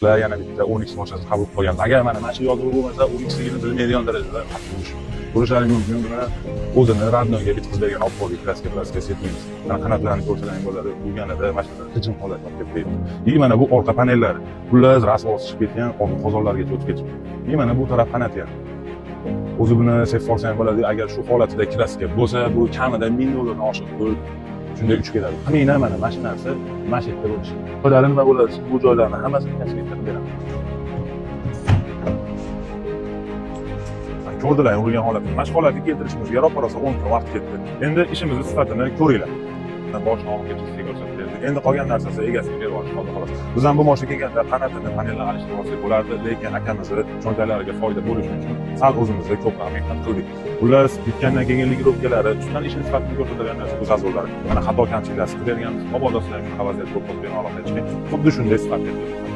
yana bitta 10x moshasi qabul qilgan. Agar mana shu yozuv bo'lmasa 10xligini bilmaydigan darajada ko'rishlaring mumkin. Buni o'zini radnoga bitkazilgan oppoq kraska setmaymiz. Mana qanotlarini ko'rsalang bo'ladi. Bo'lganida mashina hijim holatga olib ketdi. Mana bu orqa panellari. Xullas rasvos chiqib ketgan, orqa qozonlarga o'tib ketgan. Mana bu taraf qanoti ham. O'zi buni sevib qolsang bo'ladi. Agar shu holatida kraska bo'lsa, bu kamida 1000 dollardan oshiq pul shunday uchib ketadi. Qaniyna mana mashinasi mashitda bo'lishi. Qo'llar nima bo'ladi? Bu joylarni hammasini kasbettirib beraman. Ko'rdilar urilgan holatni. Mana shu holatga keltirishimizga ro'parasi 10 kun vaqt ketdi. Endi ishimizni sifatini ko'ringlar. Boshqa olib ketishga ko'rsatib berdik. Endi qolgan narsasi egasiga berib olish qoldi xolos. Biz ham bu mashina kelganda qanotini panellar alishtirib olsak bo'lardi, lekin akamizni cho'ntaklariga foyda bo'lishi uchun sal o'zimizga ko'proq mehnat qildik. Xullas, bitgandan keyin ligirovkalari, tushdan ishini sifatini ko'rsatadigan narsa bu zazorlar. Mana xato kamchiliklar qilib berganmiz. Mabodo sizlarga vaziyat ko'p bo'lib bermoqda hech kim. Xuddi shunday sifat berdik.